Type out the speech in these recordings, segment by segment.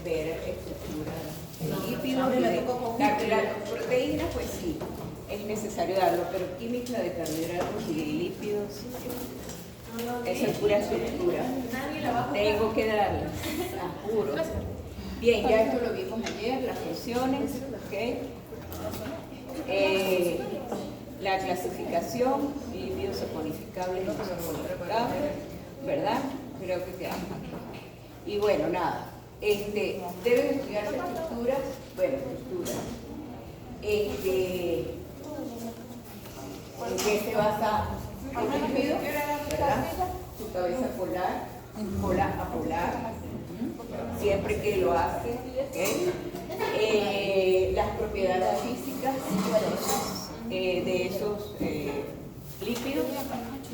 ver estructura de lípidos y de carbohidratos. Proteínas, pues sí, es necesario darlo, pero química de carbohidratos y lípidos, eso es pura estructura. Tengo que darlas, juro. Bien, ya esto lo vimos ayer, las funciones, ¿ok? La clasificación, lípidos saponificables y no saponificables, ¿verdad? Creo que quedamos aquí. Y bueno, nada, deben estudiarse estructuras, bueno, estructuras. ¿En qué se basa el lípido? ¿Verdad? Su cabeza polar, cola apolar, siempre que lo hace, ¿okay? Las propiedades físicas de esos lípidos,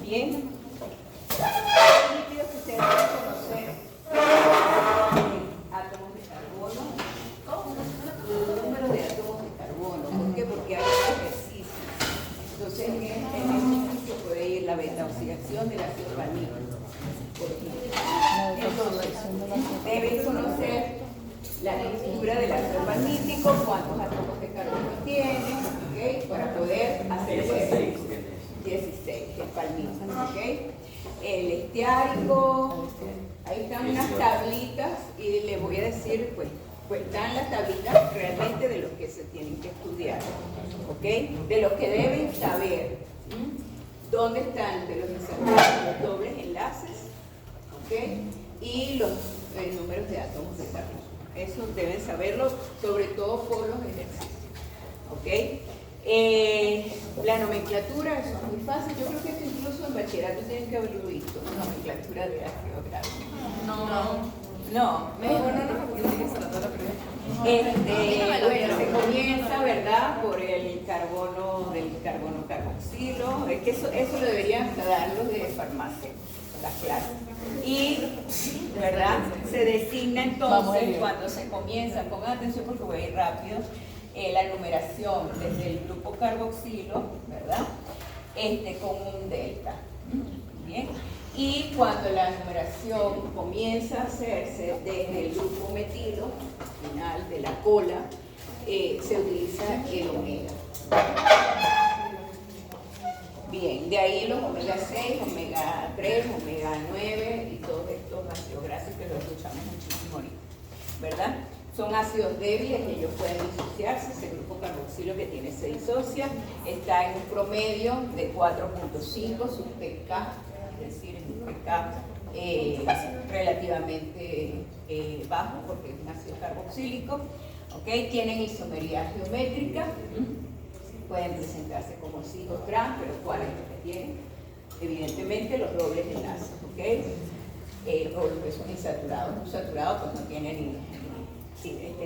bien. Los lípidos que ustedes deben conocer, átomos de carbono, el número de átomos de carbono. ¿Por qué? Porque hay ejercicios. Entonces, en este ejercicio puede ir la beta oxidación del ácido valínico, por ejemplo. Entonces, deben conocer la estructura del ácido valínico, cuántos átomos de carbono tiene, ¿okay? Para poder hacer el ejercicio. 16, el palmito, ¿ok? El esteárico, ahí están unas tablitas y les voy a decir, pues están las tablitas realmente de los que se tienen que estudiar, ¿ok? De los que deben saber dónde están de los insaturados, los dobles enlaces, ¿ok? Y los números de átomos de carbono. Eso deben saberlo, sobre todo por los ejercicios, ¿ok? La nomenclatura, eso es muy fácil. Yo creo que incluso en bachillerato tienen que haberlo visto, nomenclatura de ácido gráfico. No, mejor no, porque tiene que ser toda la primera. Bueno, se comienza, ¿verdad?, por el carbono, del carbono carboxilo. Es que eso lo deberían dar los de farmacia, las clases. Y, ¿verdad?, se designa entonces cuando se comienza, pongan atención porque voy a ir rápido, la numeración desde el grupo carboxilo, ¿verdad?, con un delta. Bien. Y cuando la numeración comienza a hacerse desde el grupo metilo, final de la cola, se utiliza el omega. Bien, de ahí los omega 6, omega 3, omega 9 y todos estos ácidos grasos que lo escuchamos muchísimo ahorita, ¿verdad? Son ácidos débiles y ellos pueden disociarse. Ese grupo carboxilo que tiene se disocia, está en un promedio de 4.5, su pK, es decir, es un pK relativamente bajo porque es un ácido carboxílico, ¿okay? Tienen isomería geométrica, pueden presentarse como ciclotrans, pero ¿cuál es lo que tienen? Evidentemente los dobles enlaces, ¿ok? O los que son insaturados. Los saturados pues no tienen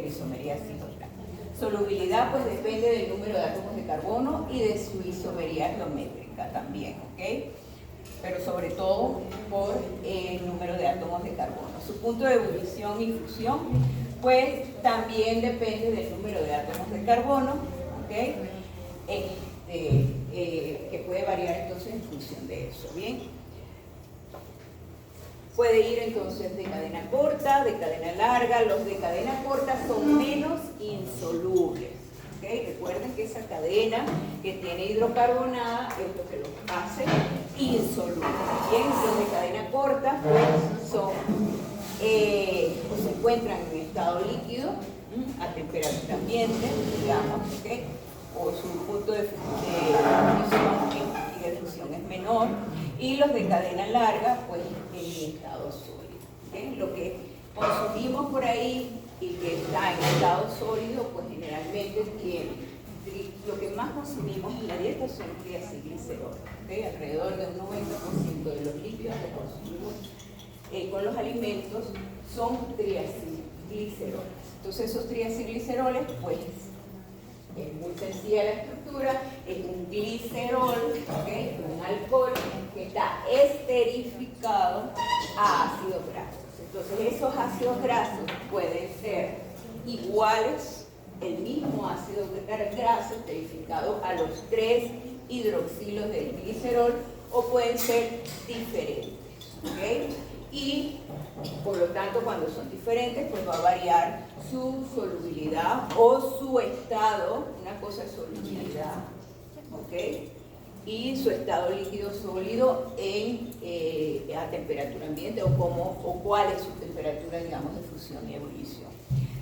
isomería ciclotrans. Solubilidad pues depende del número de átomos de carbono y de su isomería geométrica también, ¿ok? Pero sobre todo por el número de átomos de carbono. Su punto de ebullición y fusión pues también depende del número de átomos de carbono, ¿ok? Que puede variar entonces en función de eso, ¿bien? Puede ir entonces de cadena corta, de cadena larga. Los de cadena corta son menos insolubles, ¿ok? Recuerden que esa cadena que tiene hidrocarbonada es lo que los hace insolubles, ¿bien? Los de cadena corta pues son, pues se encuentran en estado líquido, a temperatura ambiente, digamos, ¿ok? O su punto de fusión y de fusión es menor, y los de cadena larga, pues en estado sólido. ¿Okay? Lo que consumimos por ahí y que está en estado sólido, pues generalmente tiene, lo que más consumimos en la dieta son triacilgliceroles, ¿okay? Alrededor de un 90% de los líquidos que consumimos con los alimentos son triacilgliceroles. Entonces esos triacilgliceroles, pues, es muy sencilla la estructura, es un glicerol, ¿okay? Un alcohol que está esterificado a ácidos grasos. Entonces esos ácidos grasos pueden ser iguales, el mismo ácido graso esterificado a los 3 hidroxilos del glicerol, o pueden ser diferentes, ¿okay? y por lo tanto cuando son diferentes pues va a variar su solubilidad o su estado. Una cosa es solubilidad, ¿ok? Y su estado líquido sólido a temperatura ambiente o cuál es su temperatura, digamos, de fusión y ebullición.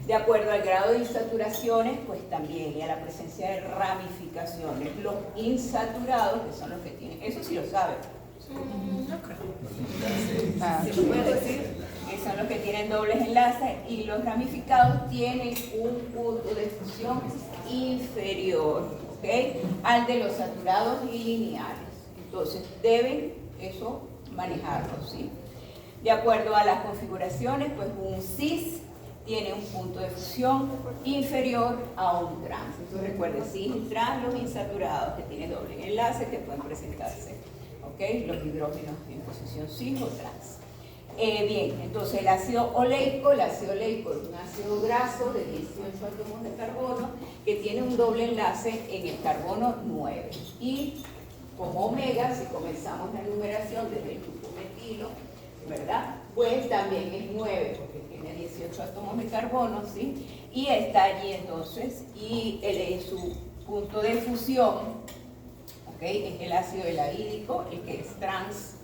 De acuerdo al grado de insaturaciones, pues también, y a la presencia de ramificaciones. Los insaturados, que son los que tienen, eso sí lo saben. No creo. Se puede decir que son los que tienen dobles enlaces, y los ramificados tienen un punto de fusión inferior, ¿ok?, al de los saturados y lineales. Entonces deben eso manejarlo, ¿sí? De acuerdo a las configuraciones, pues un cis tiene un punto de fusión inferior a un trans. Entonces recuerden, cis y trans, los insaturados que tienen doble enlace que pueden presentarse, ¿ok?, los hidrógenos en posición cis o trans. Bien, entonces el ácido oleico es un ácido graso de 18 átomos de carbono que tiene un doble enlace en el carbono 9. Y como omega, si comenzamos la numeración desde el grupo metilo, ¿verdad?, pues también es 9 porque tiene 18 átomos de carbono, ¿sí? Y está allí entonces, y su punto de fusión, ¿ok?, es el ácido elaídico, el que es trans.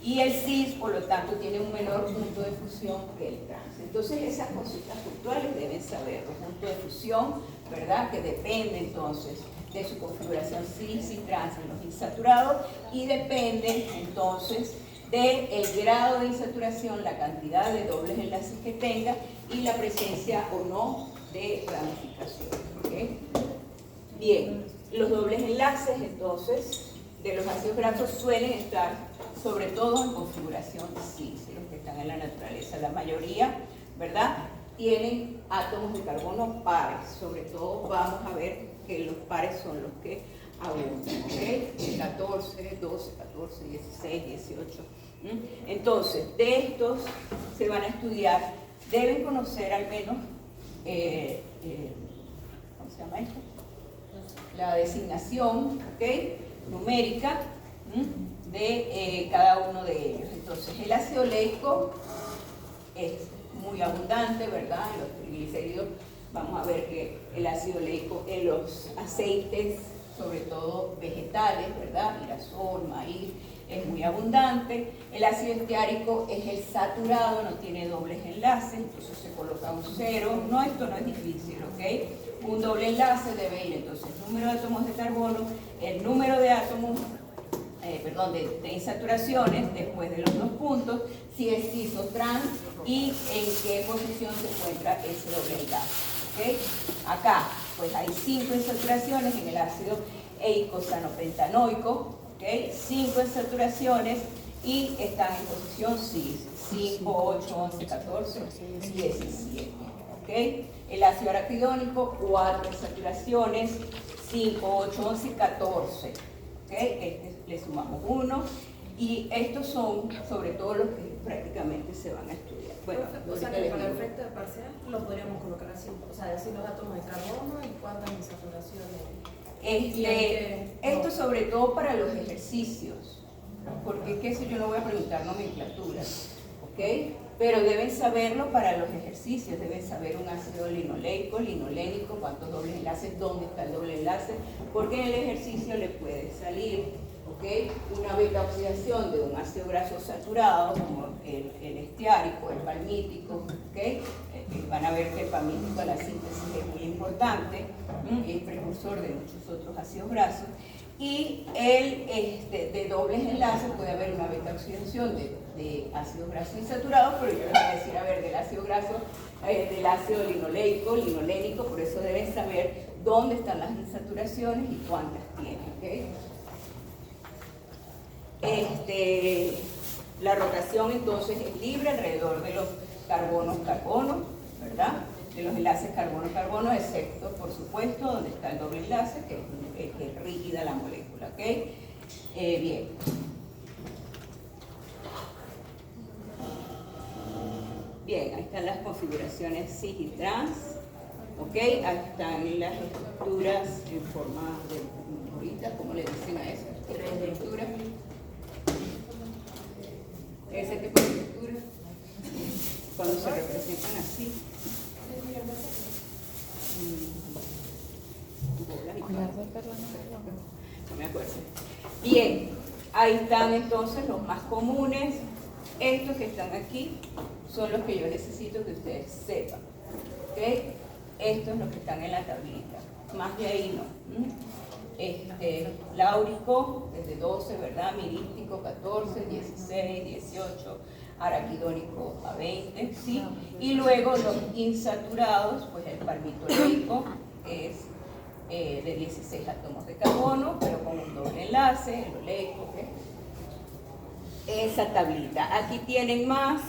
Y el cis, por lo tanto, tiene un menor punto de fusión que el trans. Entonces, esas cositas puntuales deben saber. El punto de fusión, ¿verdad?, que depende entonces de su configuración cis y trans en los insaturados, y depende entonces del grado de insaturación, la cantidad de dobles enlaces que tenga y la presencia o no de ramificación, ¿ok? Bien, los dobles enlaces entonces de los ácidos grasos suelen estar sobre todo en configuración cis, los que están en la naturaleza. La mayoría, ¿verdad?, tienen átomos de carbono pares. Sobre todo vamos a ver que los pares son los que abundan, ¿ok? 14, 12, 14, 16, 18. Entonces, de estos se van a estudiar, deben conocer al menos, ¿cómo se llama esto? La designación, ¿ok?, numérica de cada uno de ellos. Entonces, el ácido oleico es muy abundante, ¿verdad?, en los triglicéridos. Vamos a ver que el ácido oleico en los aceites, sobre todo vegetales, ¿verdad?, girasol, maíz, es muy abundante. El ácido esteárico es el saturado, no tiene dobles enlaces, entonces se coloca un 0. No, esto no es difícil, ¿ok? Un doble enlace debe ir entonces el número de átomos de carbono, el número de átomos, de insaturaciones después de los 2 puntos, si es cis o trans y en qué posición se encuentra ese doble enlace, ¿ok? Acá, pues hay 5 insaturaciones en el ácido eicosanopentanoico, ¿ok? 5 insaturaciones y están en posición cis, 5, 8, 11, 14, 17, ¿ok? El ácido araquidónico, 4 insaturaciones, 5, 8, 11, 14, ¿ok? Le sumamos 1, y estos son sobre todo los que prácticamente se van a estudiar. Bueno, o sea que para el efecto de parcial lo podríamos colocar así, o sea, decir los átomos de carbono y cuántas insaturaciones. Esto sobre todo para los ejercicios, porque qué sé yo, no voy a preguntar nomenclaturas, ¿ok? Pero deben saberlo para los ejercicios, deben saber un ácido linoleico, linolénico, cuántos dobles enlaces, dónde está el doble enlace, porque en el ejercicio le puede salir, ¿ok?, una beta oxidación de un ácido graso saturado, como el esteárico, el palmítico, ¿ok? Van a ver que el palmítico a la síntesis es muy importante, y es precursor de muchos otros ácidos grasos. Y de dobles enlaces puede haber una beta oxidación de ácidos grasos insaturados, pero yo les voy a decir, a ver, del ácido graso, del ácido linoleico, linolénico, por eso deben saber dónde están las insaturaciones y cuántas tienen, ¿ok? La rotación entonces es libre alrededor de los carbono-carbono, ¿verdad?, de los enlaces carbono-carbono, excepto, por supuesto, donde está el doble enlace, que es rígida la molécula, ¿ok? Bien. Bien, ahí están las configuraciones cis y trans, ¿ok? Ahí están las estructuras en forma de ahorita, ¿cómo le dicen a eso? Estructuras. ese tipo de textura, cuando se representan así. Bolas y todo. No me acuerdo. Bien, ahí están entonces los más comunes. Estos que están aquí son los que yo necesito que ustedes sepan. ¿Okay? Estos los que están en la tablita. Más de ahí no. Láurico, desde 12, ¿verdad? Mirístico, 14, 16, 18, araquidónico a 20, ¿sí? Y luego los insaturados, pues el palmitoleico es de 16 átomos de carbono, pero con un doble enlace, el oleico, ¿okay? Esa tablita. Aquí tienen más,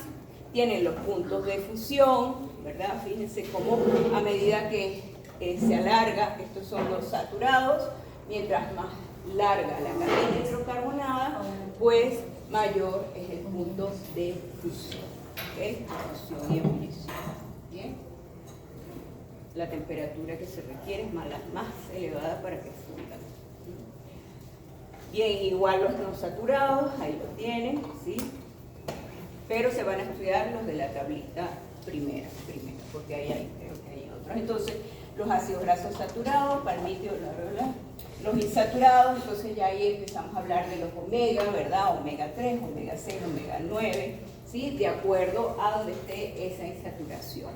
tienen los puntos de fusión, ¿verdad? Fíjense cómo a medida que se alarga, estos son los saturados, mientras más larga la cadena hidrocarbonada, pues mayor es el punto de fusión. ¿Okay? Fusión y ebullición. ¿Bien? La temperatura que se requiere es más elevada para que fundan. Bien, igual los no saturados, ahí lo tienen, ¿sí? Pero se van a estudiar los de la tablita primera, porque ahí creo que hay otros. Entonces, los ácidos grasos saturados, palmito, los insaturados, entonces ya ahí empezamos a hablar de los omega, ¿verdad? Omega 3, omega 6, omega 9, ¿sí? De acuerdo a donde esté esa insaturación.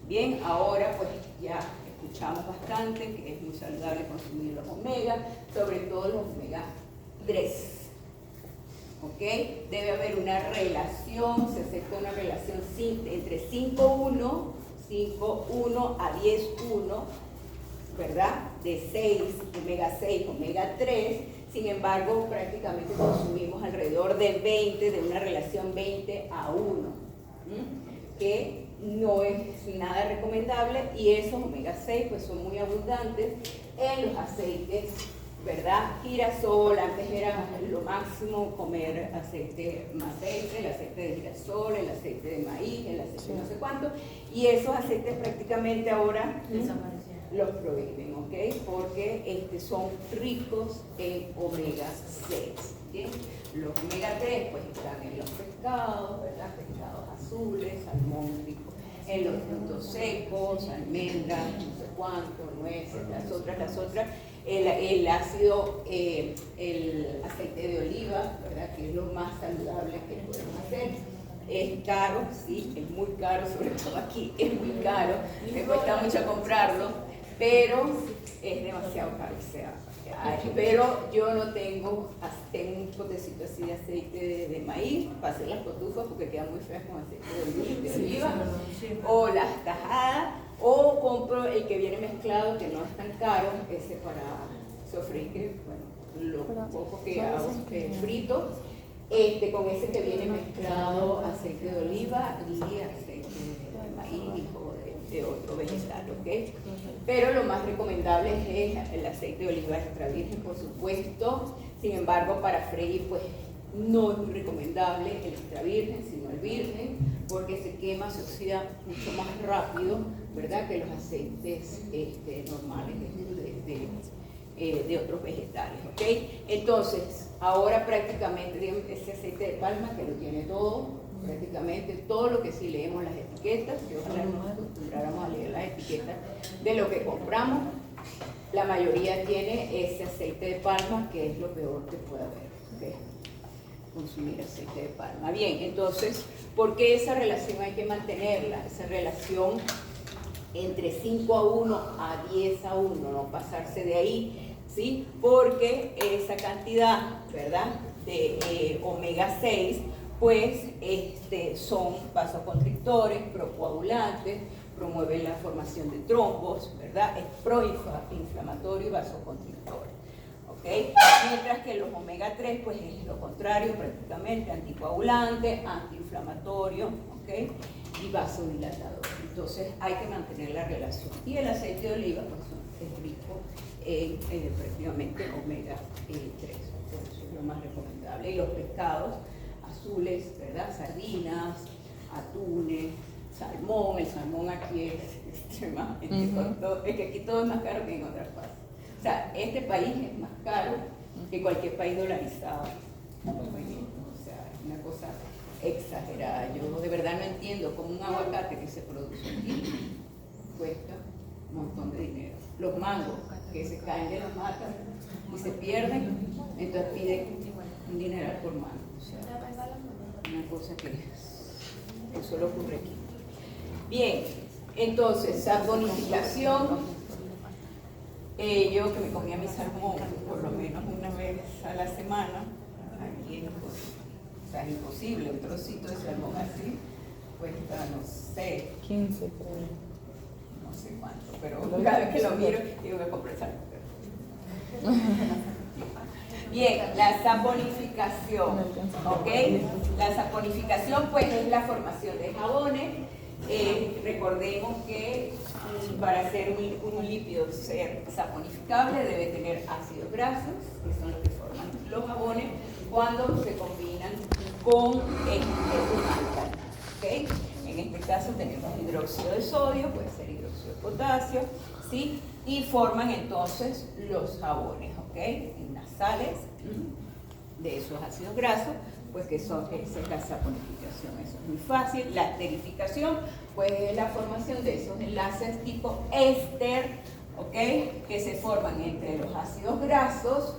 Bien, ahora pues ya escuchamos bastante que es muy saludable consumir los omega, sobre todo los omega 3. ¿Ok? Debe haber una relación, se acepta una relación entre 5,1 a 10,1, ¿verdad? De 6, omega 6, omega 3. Sin embargo, prácticamente consumimos alrededor de 20, de una relación 20 a 1, que no es nada recomendable, y esos omega 6 pues son muy abundantes en los aceites, ¿verdad? Girasol, antes era lo máximo comer aceite maceite, el aceite de girasol, el aceite de maíz, el aceite no sé cuánto, y esos aceites prácticamente ahora los prohíben, ¿ok? Porque son ricos en omega 6, ¿bien? Los omega 3 pues están en los pescados, ¿verdad? Pescados azules, salmón rico en los frutos secos, almendras, no sé cuánto, nueces, las otras. El ácido, el aceite de oliva, ¿verdad? Que es lo más saludable que podemos hacer. Es caro, sí, es muy caro, sobre todo aquí, es muy caro, me cuesta mucho comprarlo, pero es demasiado caro. Pero yo no tengo un potecito así de aceite de maíz para hacer las cotufas porque quedan muy feas con aceite de oliva, o las tajadas, o compro el que viene mezclado, que no es tan caro, ese para sofreír, que bueno, lo poco que hago frito, con ese que viene mezclado aceite de oliva y aceite de maíz o de otro vegetal, ¿ok? Pero lo más recomendable es el aceite de oliva extra virgen, por supuesto. Sin embargo, para freír, pues no es muy recomendable el extra virgen, sino el virgen, porque se quema, se oxida mucho más rápido, ¿verdad?, que los aceites normales de otros vegetales, ¿ok? Entonces, ahora prácticamente, digamos, ese aceite de palma que lo tiene todo, prácticamente todo lo que sí leemos las etiquetas, que ojalá nos acostumbráramos a leer las etiquetas de lo que compramos, la mayoría tiene ese aceite de palma, que es lo peor que puede haber, ¿okay? Consumir aceite de palma. Bien, entonces, ¿por qué esa relación hay que mantenerla? Esa relación entre 5:1 a 10:1, no pasarse de ahí, ¿sí? Porque esa cantidad, ¿verdad?, de omega 6, pues son vasoconstrictores, procoagulantes, promueven la formación de trombos, ¿verdad? Es proinflamatorio y vasoconstrictor, ¿ok? Mientras que los omega 3, pues es lo contrario, prácticamente anticoagulante, antiinflamatorio, ¿ok? Y vasodilatador. Entonces hay que mantener la relación. Y el aceite de oliva, pues es rico en prácticamente omega 3, eso es lo más recomendable. Y los pescados azules, ¿verdad? Sardinas, atunes, salmón. El salmón aquí es extremadamente costoso. Es que aquí todo es más caro que en otras partes. O sea, este país es más caro que cualquier país dolarizado. O sea, es una cosa exagerada. Yo de verdad no entiendo cómo un aguacate que se produce aquí cuesta un montón de dinero. Los mangos que se caen de las matas y se pierden, entonces piden un dineral por mango. O sea, una cosa que solo ocurre aquí. Bien, entonces, saponificación. Yo que me comía mi salmón por lo menos una vez a la semana, aquí en o sea, es imposible, un trocito de salmón así cuesta, no sé, 15 creo. no sé cuánto, pero cada vez que lo miro, digo que compré salmón. Bien, la saponificación, ¿ok? La saponificación pues es la formación de jabones. Recordemos que para hacer un lípido ser saponificable debe tener ácidos grasos, que son los que forman los jabones, cuando se combinan con un álcali, ¿ok? En este caso tenemos hidróxido de sodio, puede ser hidróxido de potasio, ¿sí? Y forman entonces los jabones, ¿ok? Unas sales de esos ácidos grasos, pues que son, esa es la saponificación, eso es muy fácil. La esterificación, pues es la formación de esos enlaces tipo éster, ¿ok? Que se forman entre los ácidos grasos,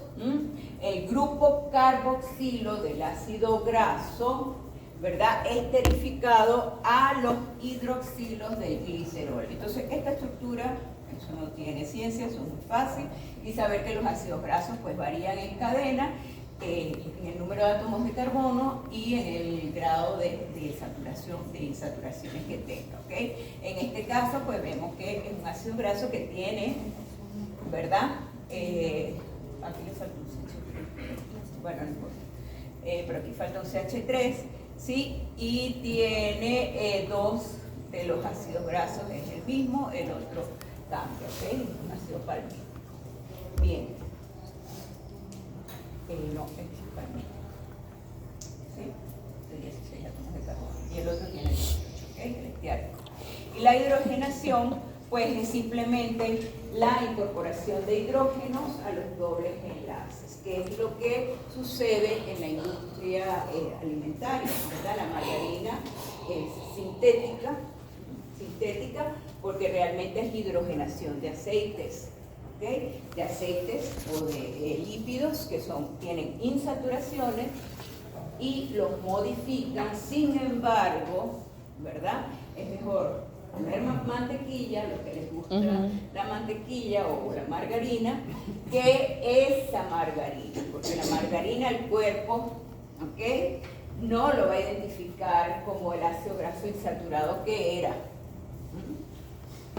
el grupo carboxilo del ácido graso, ¿verdad? Esterificado a los hidroxilos del glicerol. Entonces, esta estructura, eso no tiene ciencia, eso es muy fácil, y saber que los ácidos grasos pues varían en cadena, en el número de átomos de carbono y en el grado de insaturaciones que tenga, ¿ok? En este caso, pues vemos que es un ácido graso que tiene, ¿verdad? Aquí le falta un CH3, bueno, no importa, pero aquí falta un CH3, ¿sí? Y tiene dos de los ácidos grasos, es el mismo, el otro cambia, ¿ok? Un ácido palmítico. Bien. No, es palmítico. ¿Sí? De 16 átomos de carbono. Y el otro tiene 18, ¿ok? El estiárico. Y la hidrogenación, pues es simplemente la incorporación de hidrógenos a los dobles enlaces, que es lo que sucede en la industria alimentaria, ¿verdad? La margarina es sintética porque realmente es hidrogenación de aceites, ¿okay? De aceites o de lípidos que tienen insaturaciones y los modifican. Sin embargo, ¿verdad? Es mejor comer mantequilla, lo que les gusta la mantequilla o la margarina, que esa margarina, porque la margarina el cuerpo, ¿ok? No lo va a identificar como el ácido graso insaturado que era.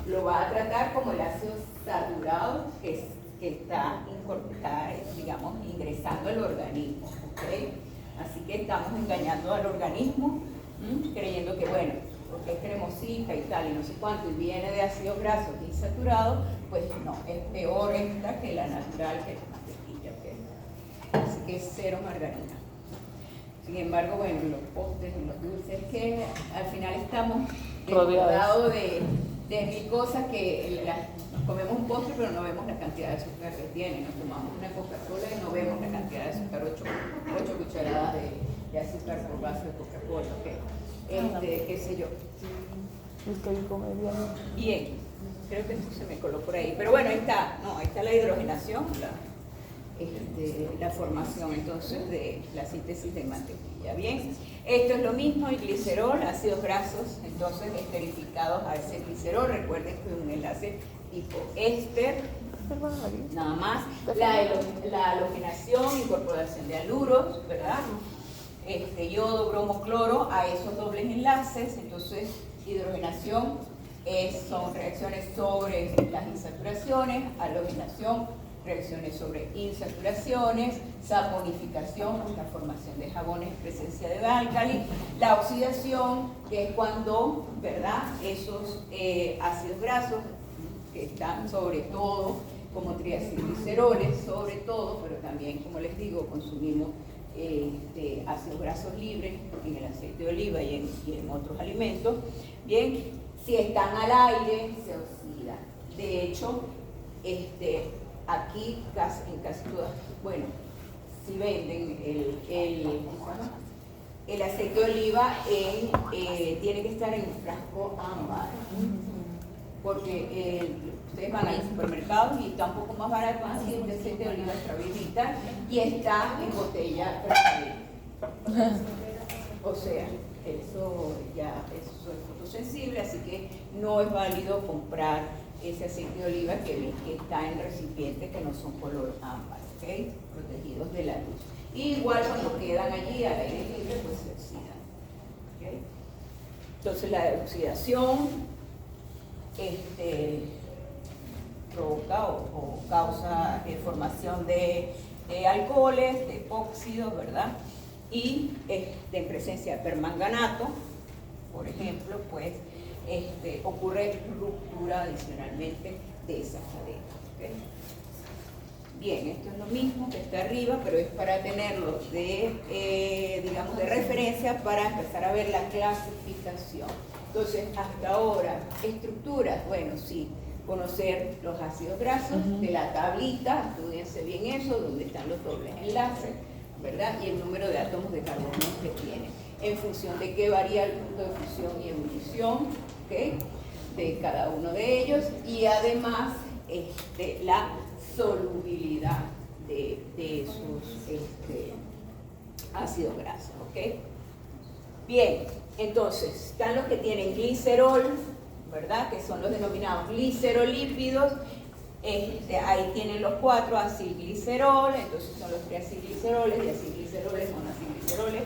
Lo va a tratar como el ácido saturado que está, digamos, ingresando al organismo, ¿ok? Así que estamos engañando al organismo, creyendo que, bueno, porque es cremosita y tal, y no sé cuánto, y viene de ácidos grasos insaturados, pues no, es peor esta que la natural, que la mantequilla, ¿ok? Así que es cero margarina. Sin embargo, bueno, los postres y los dulces, que al final estamos rodeados de mil cosas que comemos un postre, pero no vemos la cantidad de azúcar que tiene. Nos tomamos una Coca-Cola y no vemos la cantidad de azúcar, 8 cucharadas de azúcar por vaso de Coca-Cola, ¿ok? Qué sé yo. Bien, creo que esto se me coló por ahí. Pero bueno, ahí está la hidrogenación, la formación entonces de la síntesis de mantequilla. Bien, esto es lo mismo, el glicerol, ácidos grasos, entonces esterificados a ese glicerol. Recuerden que es un enlace tipo éster, nada más. La halogenación, incorporación de haluros, ¿verdad? Yodo, bromo, cloro a esos dobles enlaces. Entonces, hidrogenación son reacciones sobre las insaturaciones, halogenación, reacciones sobre insaturaciones, saponificación, la formación de jabones, presencia de álcali, la oxidación, que es cuando, ¿verdad?, esos ácidos grasos que están sobre todo como triacilgliceroles, sobre todo, pero también, como les digo, consumimos ácidos grasos libres en el aceite de oliva y en otros alimentos. Bien, si están al aire, se oxidan. De hecho, aquí en casi todas, bueno, si venden el aceite de oliva tiene que estar en un frasco ámbar, porque ustedes van al supermercado y está un poco más barato así el aceite de oliva extra virgen vital, y está en botella transparente. O sea, eso es fotosensible, así que no es válido comprar ese aceite de oliva que está en recipientes que no son color ámbar, ¿okay? Protegidos de la luz. Y igual cuando quedan allí al aire libre, pues se oxidan. ¿Okay? Entonces la oxidación provoca o causa formación de alcoholes, de epóxidos, ¿verdad? Y en presencia de permanganato, por ejemplo, pues ocurre ruptura adicionalmente de esas cadenas. ¿Okay? Bien, esto es lo mismo que está arriba, pero es para tenerlo digamos, de referencia para empezar a ver la clasificación. Entonces, hasta ahora, estructuras, bueno, sí, conocer los ácidos grasos de la tablita, estudiense bien eso, donde están los dobles enlaces, ¿verdad? Y el número de átomos de carbono que tiene, en función de qué varía el punto de fusión y ebullición, ¿okay? De cada uno de ellos, y además la solubilidad de esos ácidos grasos, ¿ok? Bien, entonces, están los que tienen glicerol, ¿verdad? Que son los denominados glicerolípidos. Ahí tienen los 4 acilglicerol, entonces son los 3 acilgliceroles, y acilgliceroles son acilgliceroles,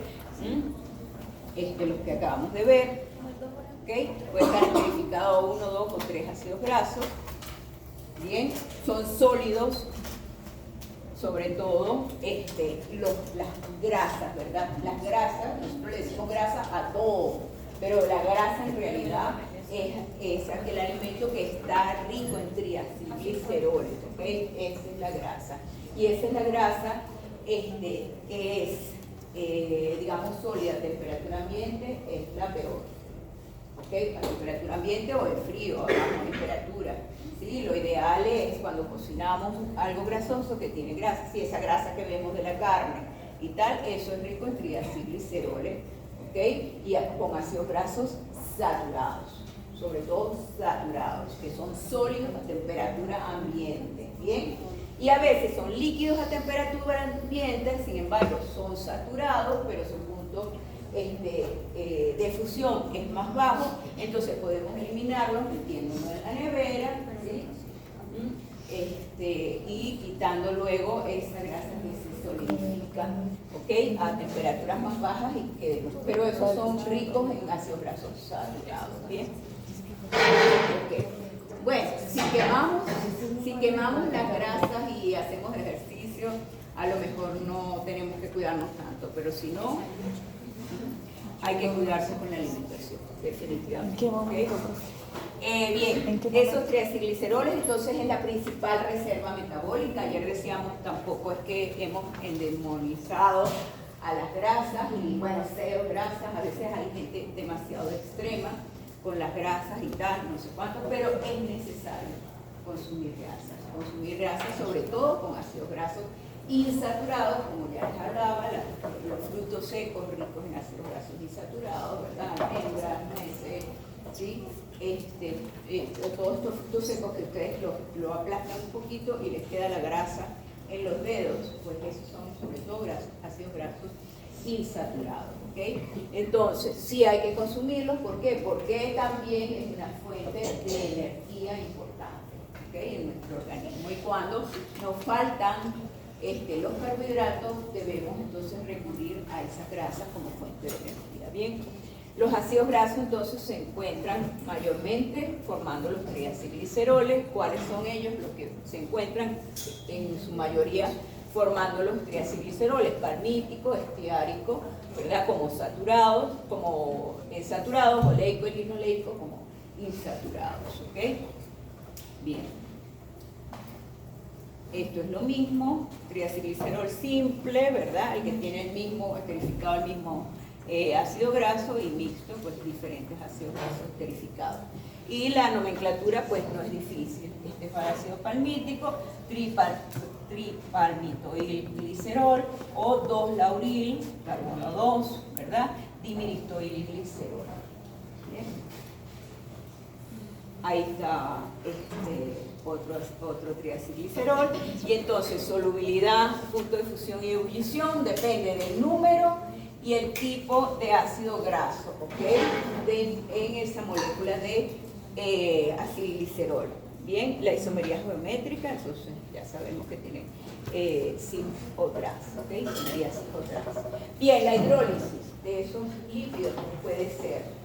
los que acabamos de ver, ¿ok? Puede estar verificado 1, 2 o 3 ácidos grasos. Bien, son sólidos, sobre todo las grasas, ¿verdad? Las grasas, nosotros le decimos grasa a todo, pero la grasa en realidad es aquel alimento que está rico en triacilgliceroles, ¿ok? Esa es la grasa. Y esa es la grasa que es, digamos, sólida a temperatura ambiente, es la peor. ¿Okay? A temperatura ambiente o en frío, a baja temperatura. ¿Sí? Lo ideal es cuando cocinamos algo grasoso que tiene grasa, si esa grasa que vemos de la carne y tal, eso es rico en triacilgliceroles, ¿okay? Y con ácidos grasos saturados, sobre todo saturados, que son sólidos a temperatura ambiente, ¿bien? Y a veces son líquidos a temperatura ambiente, sin embargo son saturados, pero su punto de fusión es más bajo, entonces podemos eliminarlos metiéndolos en la nevera, ¿sí? Y quitando luego esa grasa que se solidifica, ¿okay? A temperaturas más bajas, pero esos son ricos en ácidos grasos saturados, ¿bien? Okay. Bueno, si quemamos las grasas y hacemos ejercicio, a lo mejor no tenemos que cuidarnos tanto, pero si no, hay que cuidarse con la alimentación, definitivamente. ¿En qué momento? Bien, esos triacilgliceroles entonces es la principal reserva metabólica. Ayer decíamos, tampoco es que hemos endemonizado a las grasas, y bueno, cero grasas, a veces hay gente demasiado extrema con las grasas y tal, no sé cuánto, pero es necesario consumir grasas sobre todo con ácidos grasos insaturados, como ya les hablaba, los frutos secos ricos en ácidos grasos insaturados, ¿verdad? Almendras, nueces, ¿sí? Todos estos frutos secos que ustedes lo aplastan un poquito y les queda la grasa en los dedos, pues esos son sobre todo ácidos grasos insaturados, ¿ok? Entonces, sí hay que consumirlos, ¿por qué? Porque también es una fuente de energía importante, ¿ok? En nuestro organismo, y cuando nos faltan los carbohidratos, debemos entonces recurrir a esas grasas como fuente de energía. Bien, los ácidos grasos entonces se encuentran mayormente formando los triacilgliceroles. ¿Cuáles son ellos? Los que se encuentran en su mayoría formando los triacilgliceroles: palmítico, estiárico, ¿verdad? Como saturados, oleico y linoleico como insaturados, ¿ok? Bien. Esto es lo mismo, triacilglicerol simple, ¿verdad? El que tiene el mismo, esterificado el mismo ácido graso, y mixto, pues diferentes ácidos grasos esterificados. Y la nomenclatura, pues no es difícil. Este es para ácido palmítico, tripalmitoilglicerol o 2-lauril, carbono 2, ¿verdad? Dimetililglicerol. ¿Bien? Ahí está otro triacilglicerol. Y entonces solubilidad, punto de fusión y ebullición depende del número y el tipo de ácido graso, ¿ok? En esa molécula de acilglicerol. Bien, la isomería geométrica, entonces ya sabemos que tiene cis o tras, ¿ok? Isomería cis o tras. Bien, la hidrólisis de esos lípidos puede ser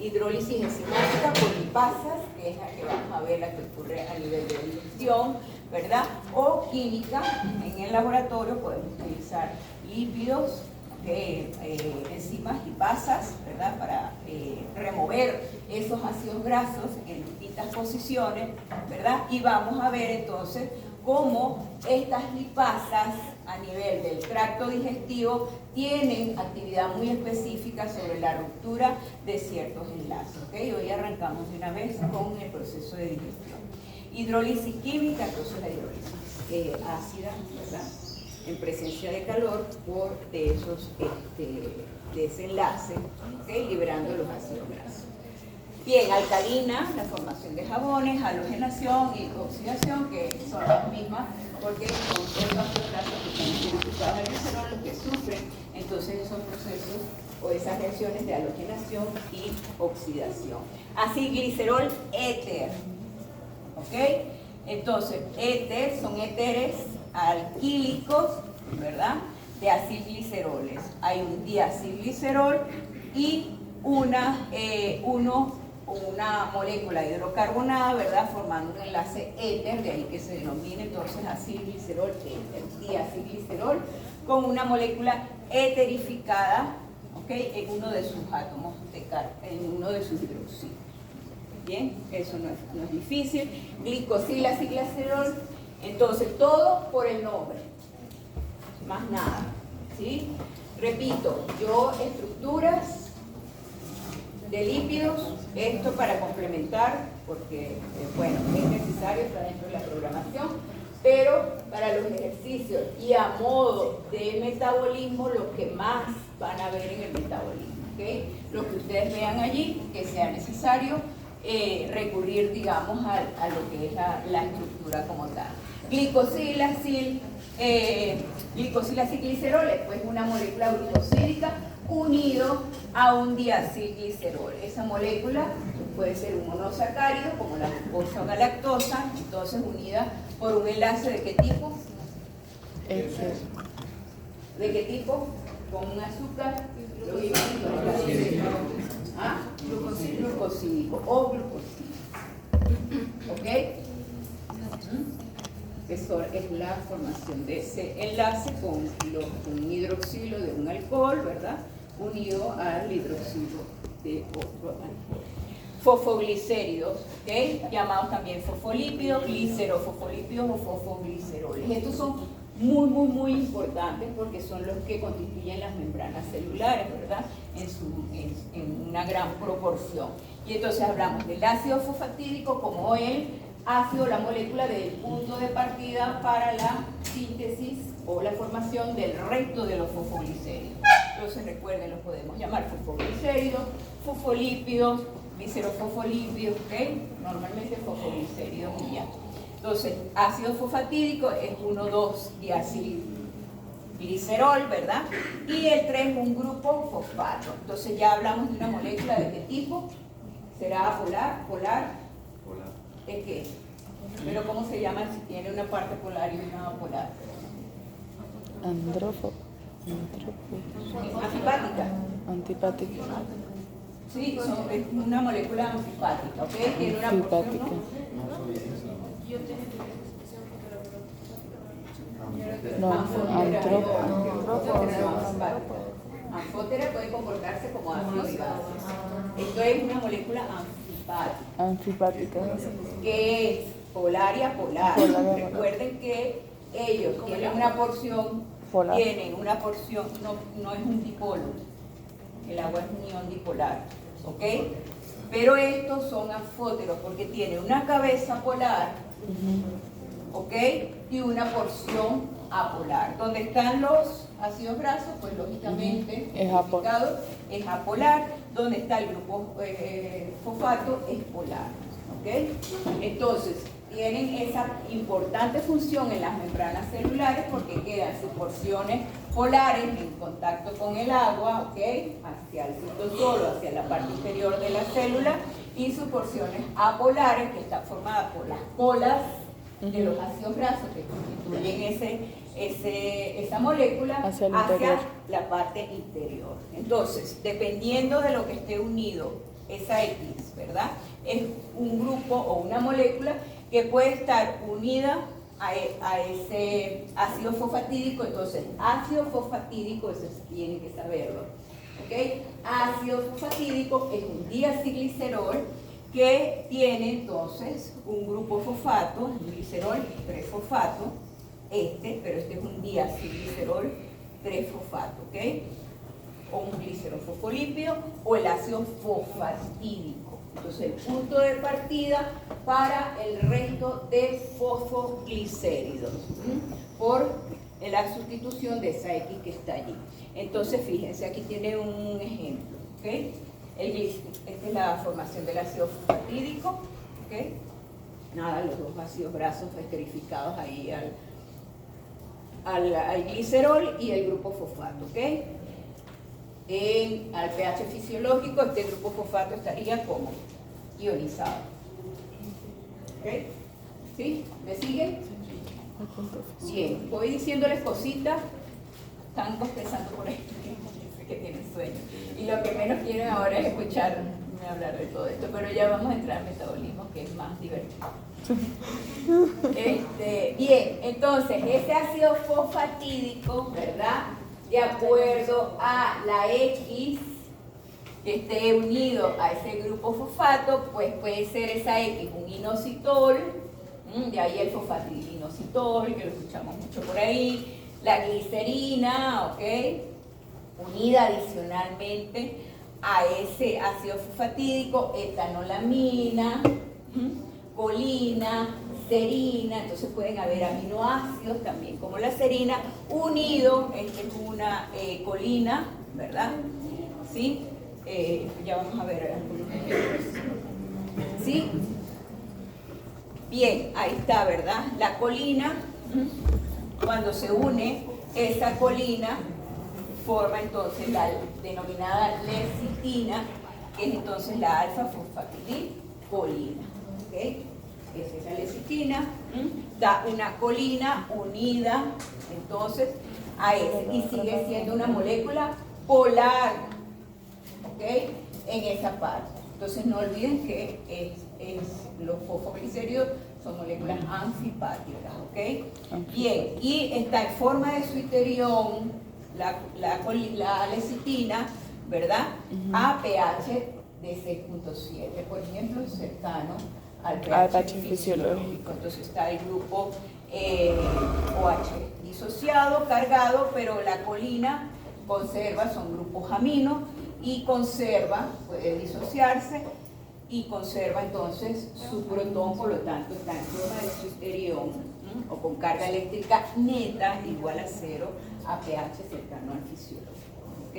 hidrólisis enzimática por lipasas, que es la que vamos a ver, la que ocurre a nivel de digestión, ¿verdad? O química, en el laboratorio podemos utilizar lípidos, enzimas lipasas, ¿verdad? Para remover esos ácidos grasos en distintas posiciones, ¿verdad? Y vamos a ver entonces cómo estas lipasas a nivel del tracto digestivo tienen actividad muy específica sobre la ruptura de ciertos enlaces, ¿ok? Hoy arrancamos de una vez con el proceso de digestión. Hidrólisis química, entonces la hidrólisis ácida, ¿verdad? En presencia de calor por de esos desenlaces, ¿okay? Liberando los ácidos grasos. Bien, alcalina, la formación de jabones, halogenación y oxidación, que son las mismas porque son todos los ácidos que están identificados en el glicerol los que sufren entonces esos procesos o esas reacciones de halogenación y oxidación. Acilglicerol éter, ¿ok? Entonces, éter son éteres alquílicos, ¿verdad? De acilgliceroles. Hay un diacilglicerol y una molécula hidrocarbonada, ¿verdad? Formando un enlace éter, de ahí que se denomina entonces acilglicerol éter, diacilglicerol, con una molécula eterificada, ¿ok? En uno de sus átomos en uno de sus hidroxilos. Bien, eso no es difícil. Glicosilacilglicerol, entonces todo por el nombre, más nada, ¿sí? Repito, yo estructuras de lípidos, esto para complementar, porque, bueno, es necesario, está dentro de la programación, pero para los ejercicios y a modo de metabolismo, lo que más van a ver en el metabolismo, ¿ok? Lo que ustedes vean allí, que sea necesario recurrir, digamos, a lo que es la estructura como tal. Glicosilacilglicerol es pues una molécula glucosílica unido a un diacilglicerol. Esa molécula puede ser un monosacárido como la glucosa o la lactosa, entonces unida por un enlace ¿de qué tipo? ¿De qué tipo? Con un azúcar glucosídico o glucosídico. ¿Ok? Eso es la formación de ese enlace con un hidroxilo de un alcohol, ¿verdad? Unido al hidroxilo de otro alcohol. Fosfoglicéridos, ¿ok? Llamados también fosfolípidos, glicerofosfolípidos o fosfogliceroles. Estos son muy importantes porque son los que constituyen las membranas celulares, ¿verdad? En una gran proporción. Y entonces hablamos del ácido fosfatídico como el ácido, la molécula del punto de partida para la síntesis o la formación del resto de los fosfoglicéridos. Entonces recuerden, los podemos llamar fosfoglicéridos, fosfolípidos, glicerofosfolípidos, ¿ok? Normalmente fosfoglicéridos y ya. Entonces, ácido fosfatídico es 1,2-diacilglicerol, ¿verdad? Y el 3 un grupo fosfato. Entonces ya hablamos de una molécula de qué tipo. ¿Será polar? ¿Es qué? Pero ¿cómo se llama si tiene una parte polar y una polar? Antipática. Sí, es una molécula antifática, ¿ok? Tiene una porción, ¿no? Anfótera puede comportarse como ácido y base. Esto es una molécula antifática. Que es polar y apolar. Recuerden que ellos tienen una porción, no es un dipolo. El agua es un ion dipolar, ¿ok? Pero estos son anfóteros porque tienen una cabeza polar ¿ok? Y una porción apolar. Donde están los ácidos grasos, pues lógicamente Es es apolar. Donde está el grupo fosfato es polar, ¿ok? Entonces, tienen esa importante función en las membranas celulares porque quedan sus porciones polares en contacto con el agua, ¿ok? Hacia el citosol, hacia la parte inferior de la célula, y sus porciones apolares, que están formadas por las colas de los ácidos grasos que constituyen esa molécula hacia la parte interior. Entonces, dependiendo de lo que esté unido, esa X, ¿verdad? Es un grupo o una molécula que puede estar unida a ese ácido fosfatídico. Entonces, ácido fosfatídico, eso tienen que saberlo, ¿ok? Ácido fosfatídico es un diacilglicerol que tiene entonces un grupo fosfato, un glicerol 3-fosfato, pero este es un diacilglicerol 3-fosfato, ¿ok? O un glicerol fosfolípido o el ácido fosfatídico. Entonces, el punto de partida para el resto de fosfoglicéridos por la sustitución de esa X que está allí. Entonces, fíjense, aquí tiene un ejemplo, ¿ok? Esta es la formación del ácido fosfatídico, ¿ok? Nada, los dos ácidos grasos esterificados ahí al glicerol y el grupo fosfato, ¿ok? Al pH fisiológico, este grupo fosfato estaría como ionizado. ¿Ok? ¿Sí? ¿Me siguen? Bien, voy diciéndoles cositas. Están bostezando por ahí, que tienen sueño. Y lo que menos quieren ahora es escucharme hablar de todo esto, pero ya vamos a entrar al metabolismo, que es más divertido. Bien, entonces, ese ácido fosfatídico, ¿verdad? De acuerdo a la X que esté unido a ese grupo fosfato, pues puede ser esa X un inositol, de ahí el fosfatilinositol, que lo escuchamos mucho por ahí, la glicerina, ¿ok? Unida adicionalmente a ese ácido fosfatídico, etanolamina, colina, serina. Entonces pueden haber aminoácidos también como la serina unido, esta es una colina, ¿verdad? ¿Sí? Ya vamos a ver algunos ejemplos. ¿Sí? Bien, ahí está, ¿verdad? La colina, cuando se une esa colina, forma entonces la denominada lecitina, que es entonces la alfa-fosfatidilcolina, ¿ok? Esa es la lecitina, da una colina unida entonces a ese y sigue siendo una molécula polar, ¿ok? En esa parte. Entonces no olviden que los fosfoglicéridos son moléculas anfipáticas, ¿ok? Bien, y está en forma de suiterión la lecitina, ¿verdad? A pH de 6.7, por ejemplo, cercano al pH fisiológico. Entonces está el grupo OH disociado, cargado, pero la colina conserva, son grupos amino, y conserva, puede disociarse, y conserva entonces su protón, por lo tanto está en forma de suiterión o con carga eléctrica neta igual a 0 a pH cercano al fisiológico, ¿ok?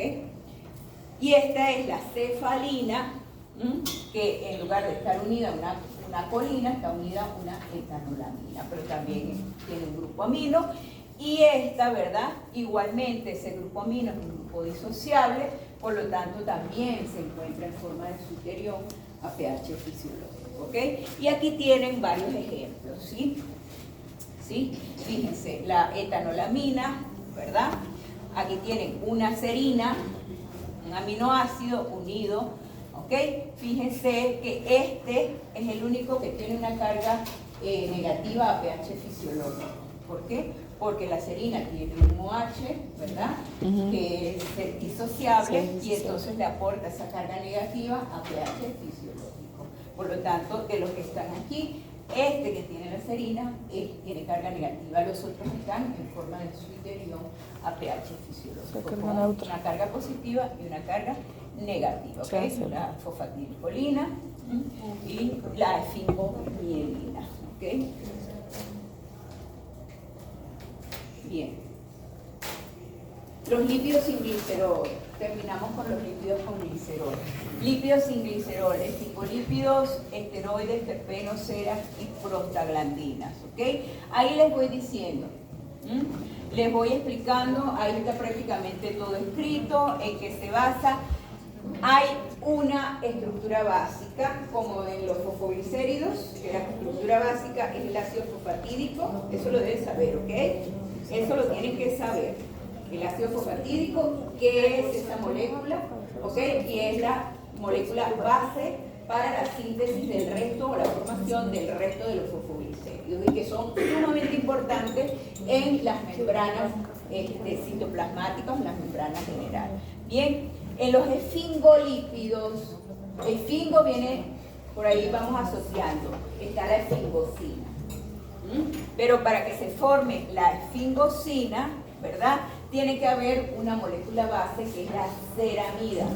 Y esta es la cefalina, que en lugar de estar unida a una colina, está unida a una etanolamina, pero también tiene un grupo amino. Y esta, ¿verdad? Igualmente ese grupo amino es un grupo disociable, por lo tanto también se encuentra en forma de suiterión a pH fisiológico, ¿ok? Y aquí tienen varios ejemplos, ¿sí? ¿Sí? Fíjense, la etanolamina, ¿verdad? Aquí tienen una serina, un aminoácido unido, ¿ok? Fíjense que este es el único que tiene una carga negativa a pH fisiológico. ¿Por qué? Porque la serina tiene un OH, ¿verdad? Que es disociable, y entonces le aporta esa carga negativa a pH fisiológico. Por lo tanto, de los que están aquí, este que tiene la serina tiene carga negativa, los otros están en forma de suiterión a pH fisiológico, con una carga positiva y una carga negativa, ¿ok? La fosfatidilcolina y la esfingomielina, ¿ok? Bien. Los lípidos sin glicerol. Terminamos con los lípidos con glicerol. Lípidos sin glicerol, fosfolípidos, esteroides, terpenos, ceras y prostaglandinas. ¿Ok? Ahí les voy diciendo. Les voy explicando, ahí está prácticamente todo escrito, en qué se basa. Hay una estructura básica, como en los fosfoglicéridos, que la estructura básica es el ácido fosfatídico, eso lo deben saber, ¿ok? Eso lo tienen que saber. El ácido fosfatídico, ¿qué es esa molécula? ¿Ok? Y es la molécula base para la síntesis del resto o la formación del resto de los fosfoglicéridos y que son sumamente importantes en las membranas citoplasmáticas, en las membranas generales. Bien, en los esfingolípidos, esfingo viene, por ahí vamos asociando, está la esfingosina. Pero para que se forme la esfingosina, ¿verdad? Tiene que haber una molécula base que es la ceramida.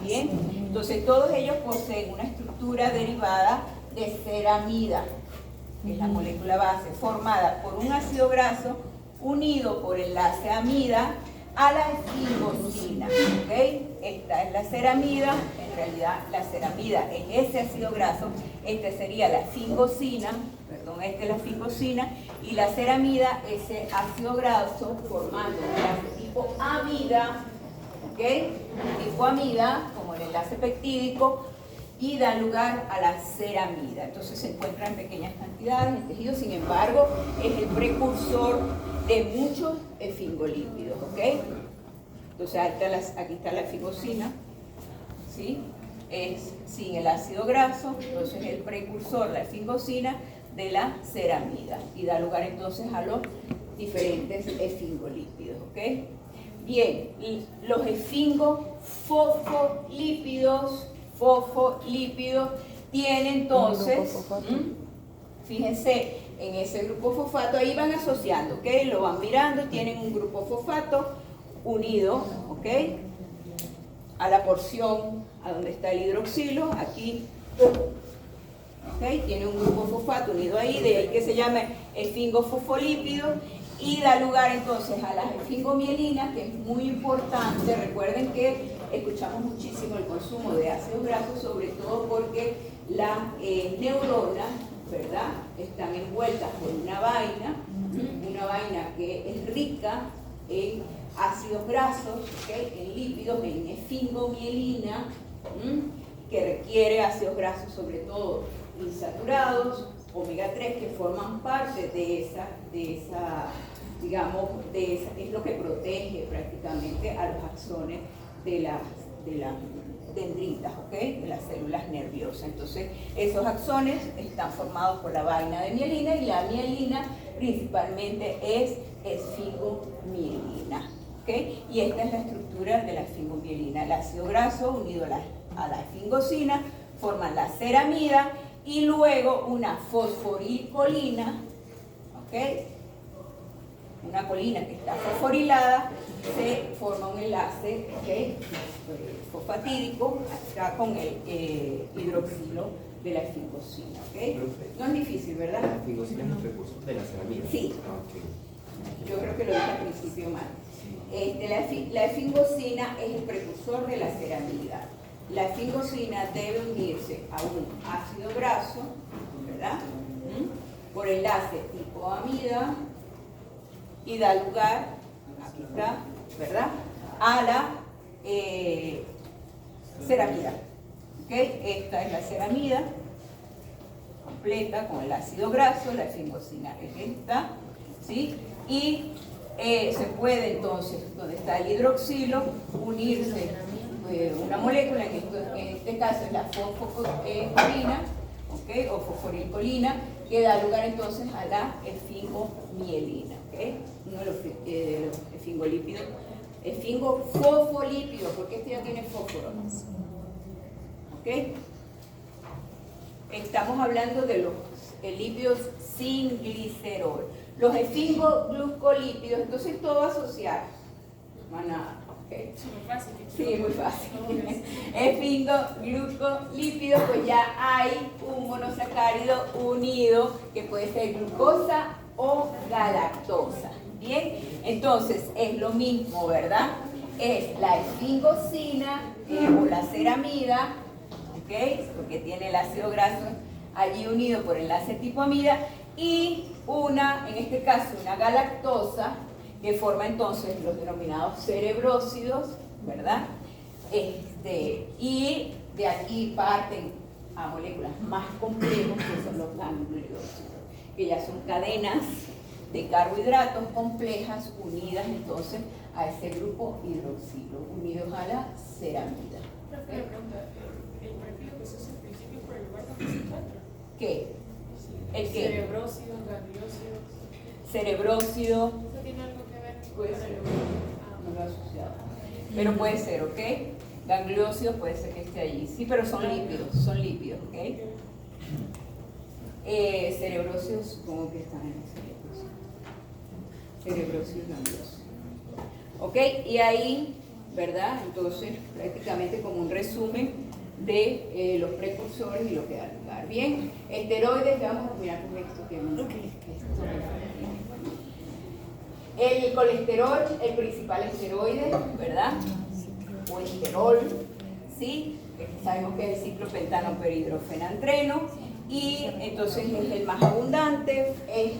Bien, entonces todos ellos poseen una estructura derivada de ceramida, que es la molécula base, formada por un ácido graso unido por enlace amida a la esfingosina. ¿Okay? Esta es la ceramida, en realidad la ceramida es ese ácido graso, este sería la esfingosina, perdón, esta es la esfingosina, y la ceramida, ese ácido graso formando un enlace tipo amida, ¿okay? Tipo amida, como el enlace peptídico, y da lugar a la ceramida. Entonces se encuentra en pequeñas cantidades en tejido, sin embargo, es el precursor de muchos esfingolípidos, ¿ok? Entonces aquí está la esfingosina, ¿sí? Es sin el ácido graso, entonces el precursor, la esfingosina, de la ceramida, y da lugar entonces a los diferentes esfingolípidos, ¿ok? Bien, los esfingofosfolípidos tienen entonces, fíjense, en ese grupo fosfato, ahí van asociando, ¿ok? Lo van mirando, tienen un grupo fosfato unido, ¿ok? A la porción, a donde está el hidroxilo, aquí, ¿ok? Tiene un grupo fosfato unido ahí, de ahí que se llama esfingofosfolípido, y da lugar entonces a las esfingomielinas, que es muy importante. Recuerden que escuchamos muchísimo el consumo de ácidos grasos, sobre todo porque las neuronas, ¿verdad?, están envueltas por una vaina que es rica en ácidos grasos, ¿okay?, en lípidos, en esfingomielina, que requiere ácidos grasos sobre todo insaturados, omega 3, que forman parte de esa digamos, es lo que protege prácticamente a los axones de las dendritas, ¿ok?, de las células nerviosas. Entonces, esos axones están formados por la vaina de mielina, y la mielina principalmente es esfingomielina, ¿ok? Y esta es la estructura de la esfingomielina. El ácido graso unido a la esfingosina forman la ceramida, y luego una fosforilcolina, ¿ok? Una colina que está fosforilada, se forma un enlace, ¿okay?, fosfatídico, acá con el hidroxilo de la esfingosina, ¿ok? No es difícil, ¿verdad? La esfingosina es el precursor de la ceramida. Sí. Okay. Yo creo que lo dije al principio mal. La esfingosina es el precursor de la ceramida. La esfingosina debe unirse a un ácido graso, ¿verdad?, por enlace tipo amida, y da lugar, aquí está, ¿verdad?, a la ceramida. ¿Okay? Esta es la ceramida completa con el ácido graso, la esfingosina es esta, ¿sí? Y se puede entonces, donde está el hidroxilo, unirse una molécula, en este caso es la fosfocolina, ¿okay?, o fosforilcolina, que da lugar entonces a la esfingomielina, ¿okay?, uno de los esfingolípidos, esfingofosfolípidos, porque este ya tiene fósforo, ¿ok? Estamos hablando de los lípidos sin glicerol. Los esfingoglucolípidos, entonces todo asociado, manada. Okay. Muy fácil. Sí, muy fácil. Esfingoglucolípidos, pues ya hay un monosacárido unido que puede ser glucosa o galactosa. Bien, entonces es lo mismo, ¿verdad? Es la esfingosina o la ceramida, ¿ok? Porque tiene el ácido graso allí unido por enlace tipo amida, y una, en este caso, una galactosa, que forma entonces los denominados cerebrósidos, ¿verdad? Y de aquí parten a moléculas más complejas, que son los gangliósidos, que ya son cadenas de carbohidratos complejas unidas entonces a ese grupo hidroxilo, unidos a la ceramida. Profe, me pregunta, el prefijo que se usa al principio por el lugar donde se encuentra. ¿Qué? ¿El qué? Cerebrósidos, gangliósidos. Cerebrósido. ¿Eso tiene algo que ver Puede con ser. el No lo he asociado. Pero puede ser, ¿ok? Gangliósido puede ser que esté allí. Sí, pero son lípidos, ¿ok? Cerebrósidos supongo que están en el cerebro. Cerebrósidos, gangliósidos. ¿Ok? Y ahí, ¿verdad? Entonces, prácticamente como un resumen de los precursores y lo que da lugar. Bien, esteroides, ya vamos a terminar con esto que el colesterol, el principal esteroide, ¿verdad? O esterol, ¿sí? Sabemos que es el ciclopentano perhidrofenantreno, y entonces es el más abundante,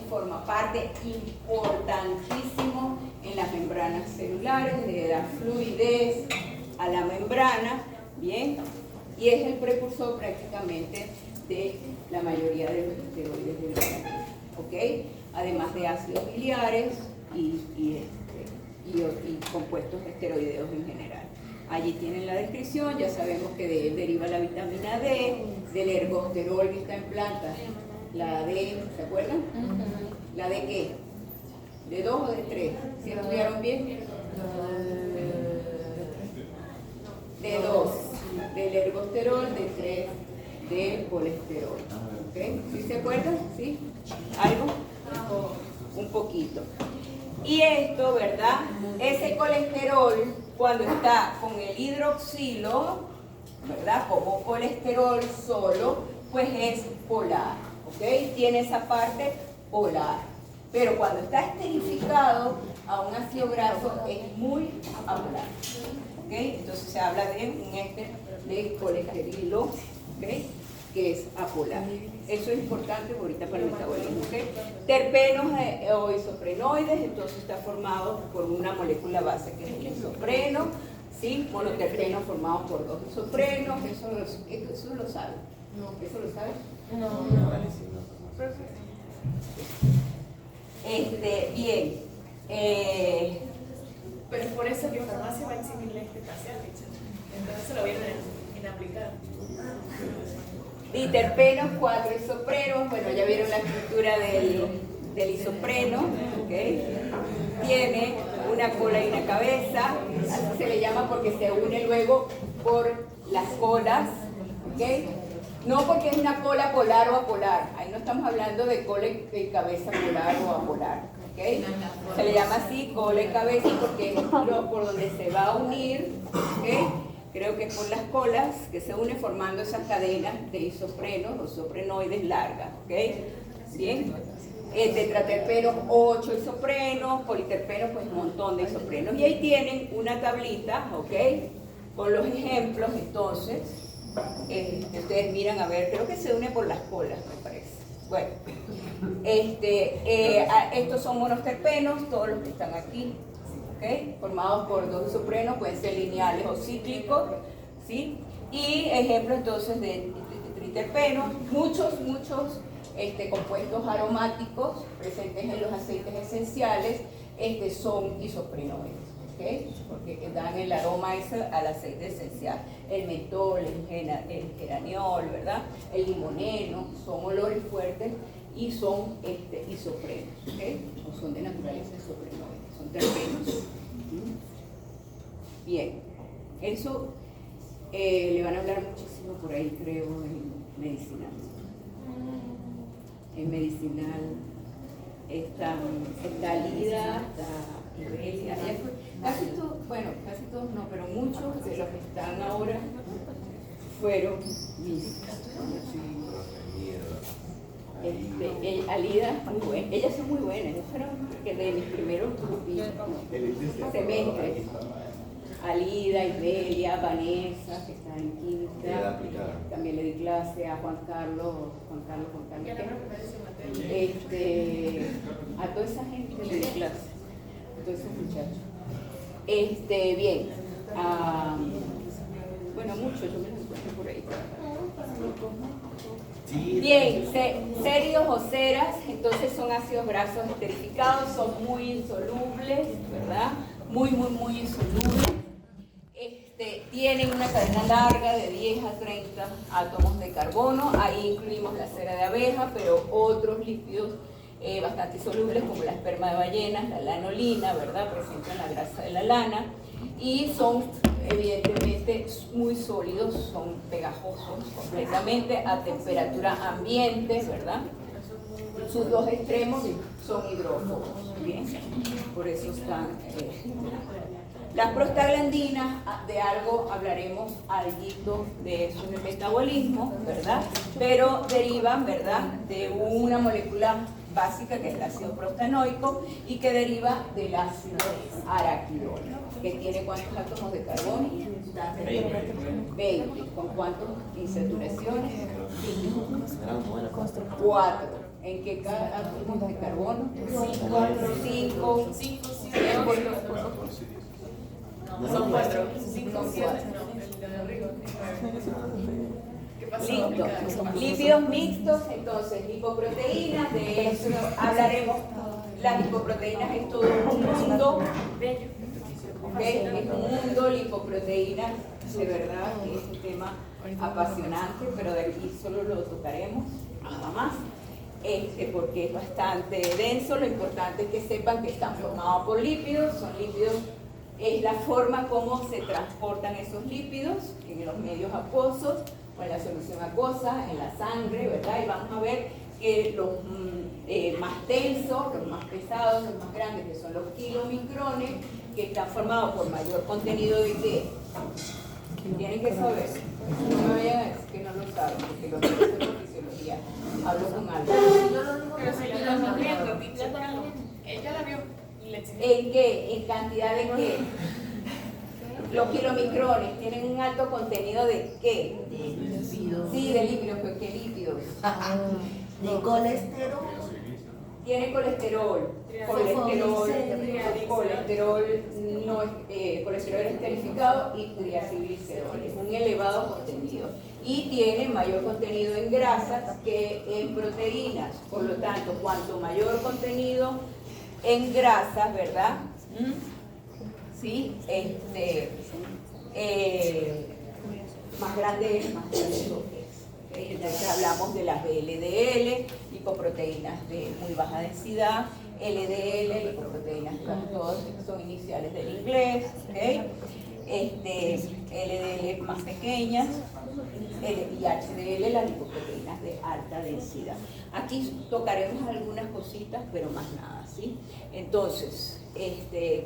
forma parte importantísimo en las membranas celulares, le da fluidez a la membrana, ¿bien? Y es el precursor prácticamente de la mayoría de los esteroides del organismo, ¿ok? Además de ácidos biliares y compuestos esteroideos en general. Allí tienen la descripción, ya sabemos que de él deriva la vitamina D, del ergosterol que está en plantas, la D, ¿se acuerdan? ¿La D qué? ¿De 2 o de 3? ¿Sí estudiaron bien? De 2, del ergosterol, de 3, del colesterol. ¿Okay? ¿Sí se acuerdan? ¿Sí? ¿Algo? Un poquito. Y esto, ¿verdad? Ese colesterol, cuando está con el hidroxilo, ¿verdad? Como colesterol solo, pues es polar, ¿ok? Tiene esa parte polar. Pero cuando está esterificado a un ácido graso es muy apolar, ¿ok? Entonces se habla de un éster de colesterilo, ¿ok? Que es apolar. Eso es importante ahorita para el metabolismo, ¿ok? Terpenos o isoprenoides, entonces está formado por una molécula base que es el isopreno, ¿sí? Monoterpenos formados por 2 isoprenos, eso lo sabe. ¿Eso lo sabe? Bien. Pero por eso biofarmacia va a exhibir este parcial, entonces se lo vienen en aplicar. Diterpenos, 4 isoprenos, bueno, ya vieron la estructura del isopreno, ¿ok? Tiene una cola y una cabeza, así se le llama porque se une luego por las colas, ¿ok? No porque es una cola polar o apolar, ahí no estamos hablando de cola y cabeza polar o apolar, ¿ok? Se le llama así cola y cabeza porque es por donde se va a unir, ¿ok? Creo que es por las colas que se unen formando esas cadenas de isoprenos o isoprenoides largas, ¿ok? Bien. Tetraterpenos, 8 isoprenos, politerpenos, pues un montón de isoprenos. Y ahí tienen una tablita, ¿ok? Con los ejemplos, entonces, ustedes miran, a ver, creo que se une por las colas, me parece. Bueno, estos son monoterpenos, todos los que están aquí. ¿Okay? Formados por 2 isoprenos, pueden ser lineales o cíclicos, ¿sí? Y ejemplos entonces de triterpenos, muchos compuestos aromáticos presentes en los aceites esenciales son isoprenoides, ¿okay? Porque dan el aroma al aceite esencial. El mentol, el geraniol, ¿verdad? El limoneno, son olores fuertes y son isoprenos, ¿okay? O son de naturaleza isoprenoides. Son terpenos. Bien, eso le van a hablar muchísimo por ahí, creo, en medicinal. En medicinal está Lida, está Ibelia, casi todos no, pero muchos de los que están ahora fueron mis. Alida, muy buena. Ellas son muy buenas. Ellas fueron de mis primeros semestres. Alida, Ibelia, Vanessa, que está en química. También le di clase a Juan Carlos, a toda esa gente le di clase, a todos esos muchachos. Bien, bueno, muchos, yo me los encuentro por ahí. Bien, ceridos o ceras, entonces son ácidos grasos esterificados, son muy insolubles, ¿verdad? Muy insolubles. Tienen una cadena larga de 10 a 30 átomos de carbono, ahí incluimos la cera de abeja, pero otros lípidos bastante solubles como la esperma de ballenas, la lanolina, ¿verdad? Presentan la grasa de la lana y son evidentemente muy sólidos, son pegajosos completamente a temperatura ambiente, ¿verdad? Sus dos extremos son hidrófobos, ¿bien? Por eso están... Las prostaglandinas, de algo hablaremos alguito de eso en el metabolismo, ¿verdad? Pero derivan, ¿verdad?, de una molécula básica que es el ácido prostanoico y que deriva del ácido araquidol, que tiene ¿cuántos átomos de carbono? 20. ¿Con cuántas insaturaciones? 4. ¿En qué átomos de carbono? 5. Son 4. Listo. Lípidos mixtos, entonces lipoproteínas, de eso hablaremos. Las lipoproteínas es todo un mundo, ¿okay? Es un mundo, lipoproteínas, de verdad que es un tema apasionante, pero de aquí solo lo tocaremos, nada más. Porque es bastante denso. Lo importante es que sepan que están formados por lípidos, son lípidos. Es la forma como se transportan esos lípidos en los medios acuosos o en la solución acuosa, en la sangre, ¿verdad? Y vamos a ver que los más densos, los más pesados, los más grandes, que son los kilomicrones, que están formados por mayor contenido de ¿qué? Tienen que saber. No me vayan a decir que no lo saben, porque lo de la fisiología. Hablo con algo. Ella la vio. ¿En qué? ¿En cantidad de qué? Los kilomicrones tienen un alto contenido de ¿qué? De lípidos. Sí, de lípidos, pero ¿qué lípidos? De colesterol. Tiene colesterol. Colesterol esterificado y triacilglicerol. Es un elevado contenido. Y tiene mayor contenido en grasas que en proteínas. Por lo tanto, cuanto mayor contenido en grasas, ¿verdad? Sí, más grande es, más grande lo que es. ¿Okay? Entonces hablamos de las VLDL, lipoproteínas de muy baja densidad, LDL, lipoproteínas, todas son iniciales del inglés, ¿okay? LDL más pequeñas, y HDL, las lipoproteínas de alta densidad. Aquí tocaremos algunas cositas, pero más nada, ¿sí? Entonces,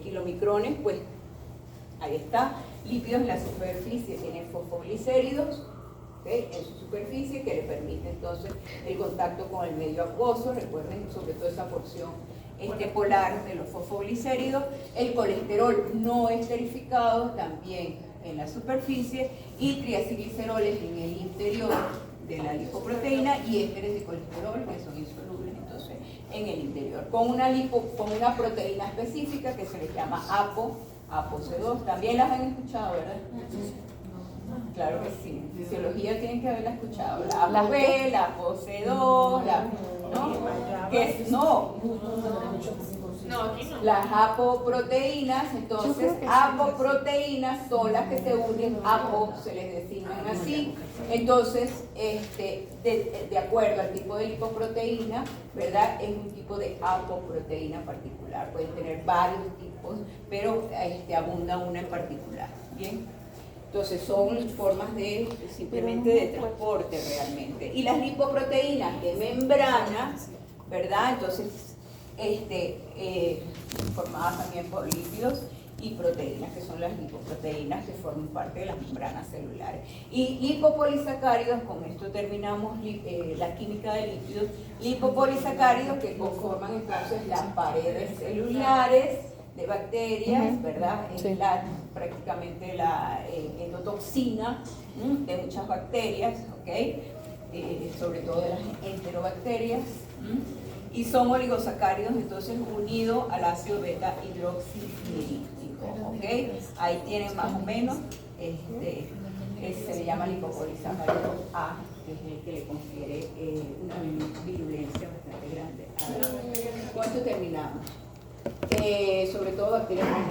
kilomicrones, pues ahí está. Lípidos en la superficie tienen fosfoglicéridos, ¿okay? En su superficie, que le permite entonces el contacto con el medio acuoso. Recuerden sobre todo esa porción polar de los fosfoglicéridos. El colesterol no esterificado también en la superficie, y triacilgliceroles en el interior de la lipoproteína y ésteres de colesterol que son insolubles entonces en el interior, con una proteína específica que se les llama ApoC2. También las han escuchado, ¿verdad? Claro que sí, en fisiología tienen que haberla escuchado. La ApoB, la ApoC2, ¿no? ¿Qué es? No. Las apoproteínas, entonces apoproteínas son las que se unen, apo se les designan así. Entonces, de acuerdo al tipo de lipoproteína, ¿verdad? Es un tipo de apoproteína particular. Pueden tener varios tipos, pero abunda una en particular. ¿Bien? Entonces son formas de simplemente de transporte realmente. Y las lipoproteínas de membrana, ¿verdad? Entonces, formadas también por lípidos, y proteínas, que son las lipoproteínas que forman parte de las membranas celulares. Y lipopolisacáridos, con esto terminamos la química de lípidos, lipopolisacáridos que conforman entonces las paredes celulares de bacterias, ¿verdad? Es Sí. prácticamente la endotoxina de muchas bacterias, ¿ok? Sobre todo de las enterobacterias, y son oligosacáridos entonces unidos al ácido beta hidroxilítico, ¿ok? Ahí tienen más o menos, se le llama lipopolisacárido A, que es el que le confiere una virulencia bastante grande. Con esto terminamos. Sobre todo bacterias